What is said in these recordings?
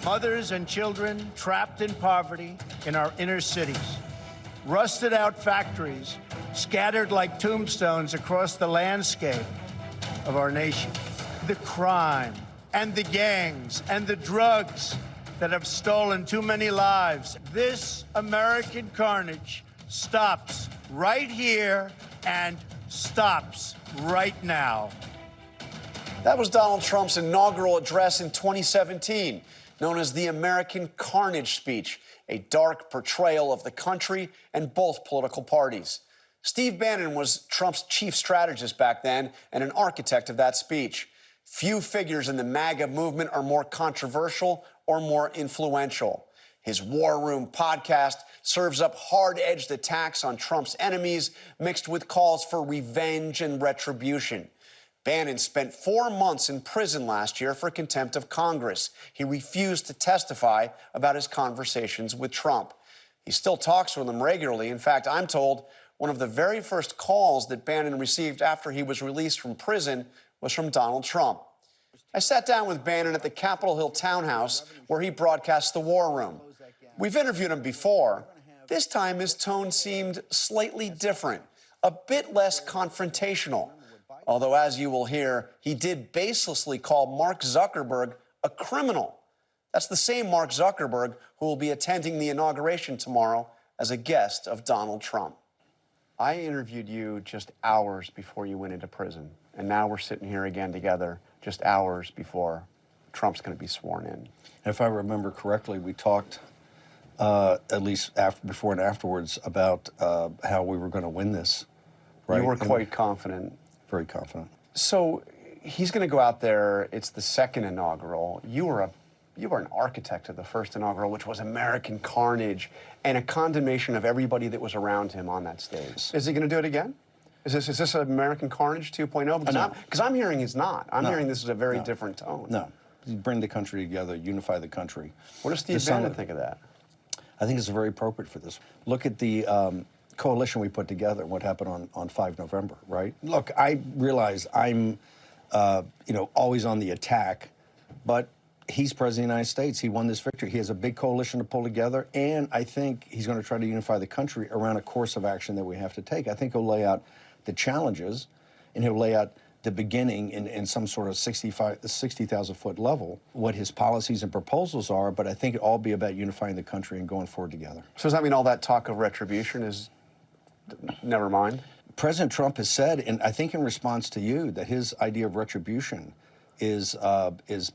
Mothers and children trapped in poverty in our inner cities. Rusted out factories scattered like tombstones across the landscape of our nation. The crime and the gangs and the drugs that have stolen too many lives. This American carnage stops right here and stops right now. That was Donald Trump's inaugural address in 2017, known as the American Carnage speech, a dark portrayal of the country and both political parties. Steve Bannon was Trump's chief strategist back then and an architect of that speech. Few figures in the MAGA movement are more controversial or more influential. His War Room podcast serves up hard-edged attacks on Trump's enemies, mixed with calls for revenge and retribution. Bannon spent 4 months in prison last year for contempt of Congress. He refused to testify about his conversations with Trump. He still talks with him regularly. In fact, I'm told one of the very first calls that Bannon received after he was released from prison was from Donald Trump. I sat down with Bannon at the Capitol Hill townhouse where he broadcasts the War Room. We've interviewed him before. This time his tone seemed slightly different, a bit less confrontational. Although, as you will hear, he did baselessly call Mark Zuckerberg a criminal. That's the same Mark Zuckerberg who will be attending the inauguration tomorrow as a guest of Donald Trump. I interviewed you just hours before you went into prison, and now we're sitting here again together just hours before Trump's going to be sworn in. And if I remember correctly, we talked at least before and afterwards about how we were going to win this. Right? You were quite confident. Very confident. So he's going to go out there. It's the second inaugural. You were an architect of the first inaugural, which was American carnage and a condemnation of everybody that was around him on that stage. Is he going to do it again? Is this American Carnage 2.0? Because I'm hearing he's not. I'm hearing this is a very different tone. No. Bring the country together, unify the country. What does Steve Bannon think of that? I think it's very appropriate for this. Look at the coalition we put together, what happened on 5 November, right? Look, I realize I'm, always on the attack, but he's president of the United States. He won this victory. He has a big coalition to pull together, and I think he's going to try to unify the country around a course of action that we have to take. I think he'll lay out the challenges, and he'll lay out the beginning in some sort of 60,000-foot level, what his policies and proposals are, but I think it'll all be about unifying the country and going forward together. So does that mean all that talk of retribution is never mind? President Trump has said, and I think in response to you, that his idea of retribution is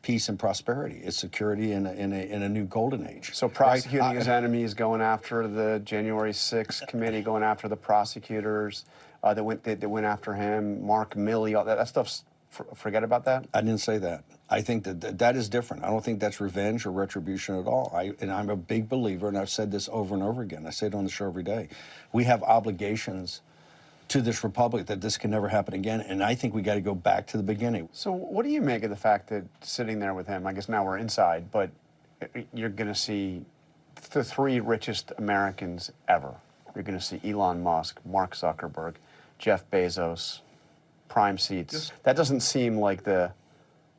peace and prosperity. It's security in a new golden age. So prosecuting his enemies, going after the January 6th committee, going after the prosecutors that went after him, Mark Milley, all that stuff's, forget about that? I didn't say that. I think that is different. I don't think that's revenge or retribution at all. And I'm a big believer, and I've said this over and over again. I say it on the show every day. We have obligations to this republic that this can never happen again, and I think we got to go back to the beginning. So what do you make of the fact that sitting there with him, I guess now we're inside, but you're going to see the 3 richest Americans ever. You're going to see Elon Musk, Mark Zuckerberg, Jeff Bezos, prime seats. That doesn't seem like the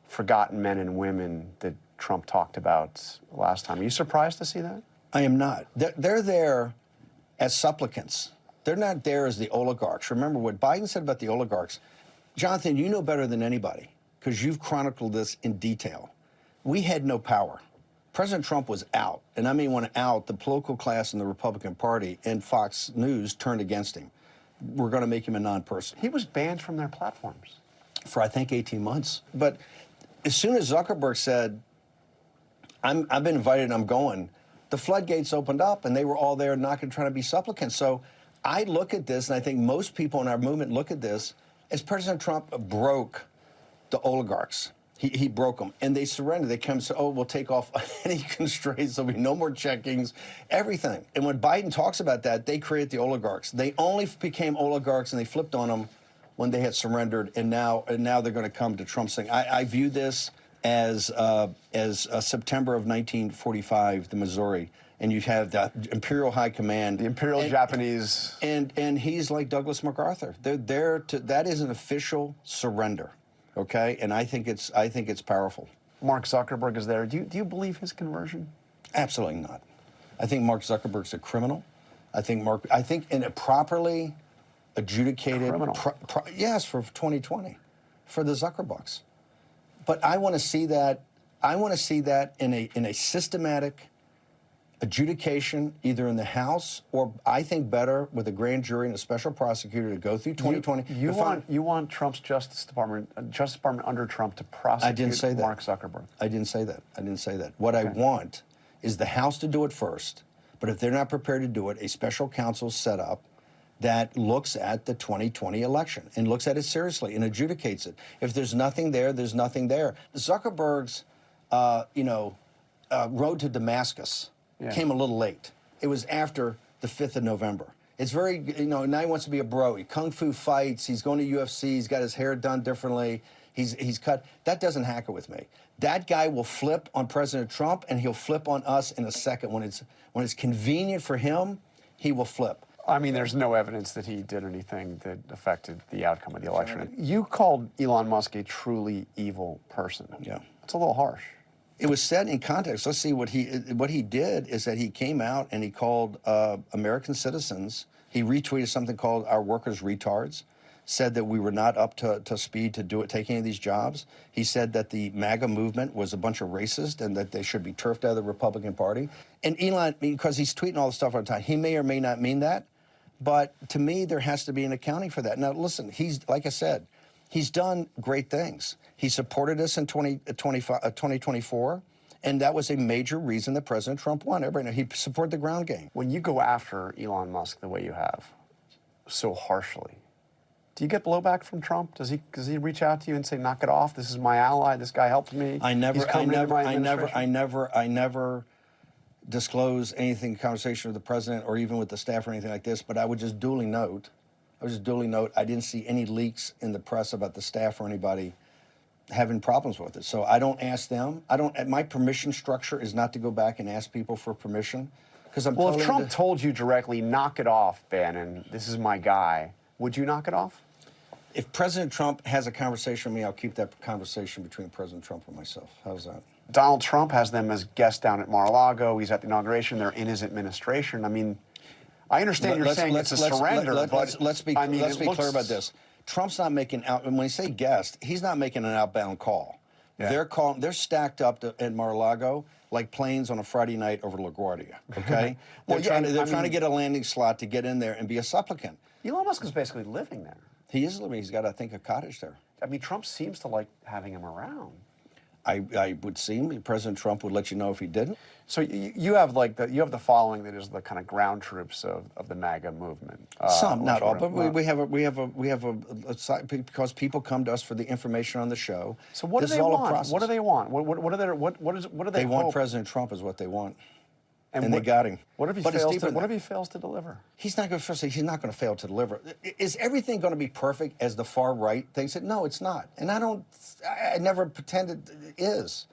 forgotten men and women that Trump talked about last time. Are you surprised to see that? I am not. They're there as supplicants. They're not there as the oligarchs. Remember what Biden said about the oligarchs. Jonathan, you know better than anybody because you've chronicled this in detail. We had no power. President Trump was out, and I mean when out, the political class in the Republican Party and Fox News turned against him. We're going to make him a non-person. He was banned from their platforms. For, I think, 18 months. But as soon as Zuckerberg said, I've been invited, I'm going, the floodgates opened up, and they were all there knocking, trying to be supplicants. So I look at this, and I think most people in our movement look at this, as President Trump broke the oligarchs. He broke them, and they surrendered. They come and say, oh, we'll take off any constraints. There'll be no more checkings, everything. And when Biden talks about that, they create the oligarchs. They only became oligarchs, and they flipped on them when they had surrendered, and now they're going to come to Trump saying, I view this as September of 1945, the Missouri, and you have the Imperial High Command. The Imperial Japanese. And he's like Douglas MacArthur. They're there to, that is an official surrender. Okay, and I think it's powerful. Mark Zuckerberg is there. Do you believe his conversion? Absolutely not. I think Mark Zuckerberg's a criminal. I think in a properly adjudicated, Criminal. yes, for 2020, for the Zuckerbucks. But I want to see that. I want to see that in a systematic adjudication, either in the House or, I think, better with a grand jury and a special prosecutor to go through 2020. You want Trump's Justice Department under Trump to prosecute I didn't say that. Mark Zuckerberg. I didn't say that. I didn't say that. What I want is the House to do it first. But if they're not prepared to do it, a special counsel set up that looks at the 2020 election and looks at it seriously and adjudicates it. If there's nothing there, there's nothing there. Zuckerberg's, road to Damascus came a little late. It was after the 5th of November. It's very, now he wants to be a bro. He kung fu fights. He's going to UFC. He's got his hair done differently. He's cut. That doesn't hack it with me. That guy will flip on President Trump, and he'll flip on us in a second. When it's convenient for him, he will flip. I mean, there's no evidence that he did anything that affected the outcome of the election. You called Elon Musk a truly evil person. Yeah. It's a little harsh. It was said in context. Let's see what he did is that he came out and he called American citizens. He retweeted something called "Our workers retards," said that we were not up to speed to take any of these jobs. He said that the MAGA movement was a bunch of racists and that they should be turfed out of the Republican Party. And Elon, because he's tweeting all this stuff all the time, he may or may not mean that. But to me, there has to be an accounting for that. Now, listen, like I said, he's done great things. He supported us in 2024, and that was a major reason that President Trump won. Everybody knows he supported the ground game. When you go after Elon Musk the way you have, so harshly, do you get blowback from Trump? Does he reach out to you and say, "Knock it off. This is my ally. This guy helped me"? I never disclose anything in conversation with the president or even with the staff or anything like this. But I would just duly note, I didn't see any leaks in the press about the staff or anybody having problems with it. So I don't ask them. My permission structure is not to go back and ask people for permission because I'm. Well, if Trump told you directly, "Knock it off, Bannon. This is my guy," would you knock it off? If President Trump has a conversation with me, I'll keep that conversation between President Trump and myself. How's that? Donald Trump has them as guests down at Mar-a-Lago. He's at the inauguration. They're in his administration. I mean, I understand you're saying it's a surrender, but let's be clear about this. Trump's not making out. When we say guest, he's not making an outbound call. Yeah. They're stacked up at Mar-a-Lago like planes on a Friday night over LaGuardia. Okay, they're trying to get a landing slot to get in there and be a supplicant. Elon Musk is basically living there. He is living. He's got, I think, a cottage there. I mean, Trump seems to like having him around. I would see him. President Trump would let you know if he didn't. So you have the following that is the kind of ground troops of the MAGA movement. Some, not all, but we have a because people come to us for the information on the show. So what do they want? What do they want? What do they They want hope? President Trump is what they want. And what, they got him. What if he fails to deliver? He's not going to fail to deliver. Is everything going to be perfect as the far right thinks it? No, it's not. And I never pretended it is.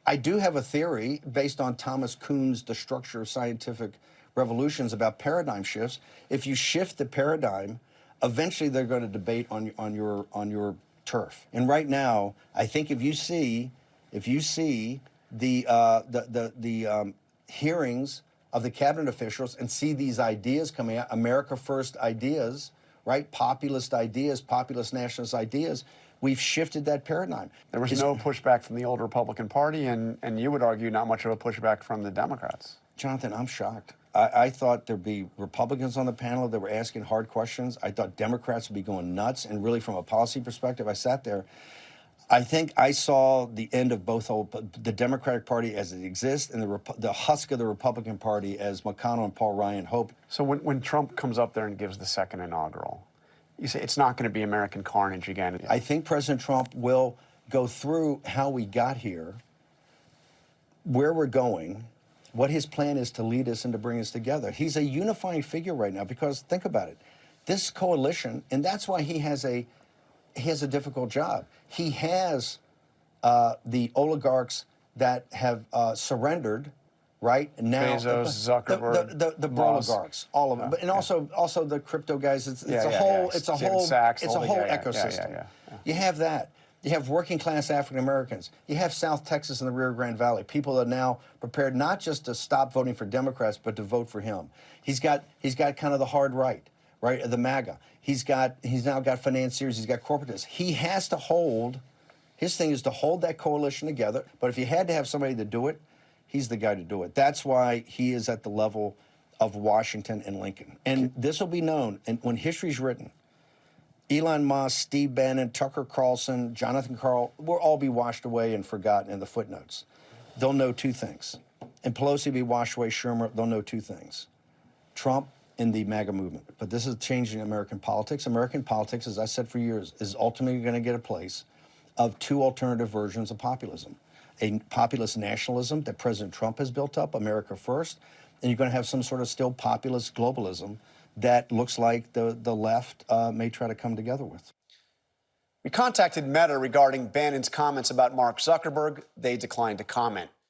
I do have a theory based on Thomas Kuhn's The Structure of Scientific Revolutions about paradigm shifts. If you shift the paradigm, eventually they're going to debate on your turf. And right now, I think if you see the hearings of the cabinet officials and see these ideas coming out, America First ideas, right? Populist ideas, populist nationalist ideas. We've shifted that paradigm. There was no pushback from the old Republican Party, and you would argue not much of a pushback from the Democrats. Jonathan, I'm shocked. I thought there'd be Republicans on the panel that were asking hard questions. I thought Democrats would be going nuts, and really from a policy perspective, I sat there. I think I saw the end of the Democratic Party as it exists and the husk of the Republican Party as McConnell and Paul Ryan hoped. So when Trump comes up there and gives the second inaugural, you say it's not going to be American carnage again. I think President Trump will go through how we got here, where we're going, what his plan is to lead us and to bring us together. He's a unifying figure right now because, think about it, this coalition, and that's why he has a difficult job. He has the oligarchs that have surrendered, right? Now, Bezos, Zuckerberg, the oligarchs, all of them, and also the crypto guys. It's a whole ecosystem. You have that. You have working class African Americans. You have South Texas and the Rio Grande Valley. People are now prepared not just to stop voting for Democrats, but to vote for him. He's got kind of the hard right, the MAGA. He's now got financiers. He's got corporatists. He has to hold. His thing is to hold that coalition together. But if you had to have somebody to do it, he's the guy to do it. That's why he is at the level of Washington and Lincoln. And this will be known. And when history's written, Elon Musk, Steve Bannon, Tucker Carlson, Jonathan Karl will all be washed away and forgotten in the footnotes. They'll know two things. And Pelosi will be washed away, Schumer, they'll know two things. Trump and the MAGA movement. But this is changing American politics. American politics, as I said for years, is ultimately going to get a place of two alternative versions of populism. A populist nationalism that President Trump has built up, America first, and you're going to have some sort of still populist globalism that looks like the left may try to come together with. We contacted Meta regarding Bannon's comments about Mark Zuckerberg. They declined to comment.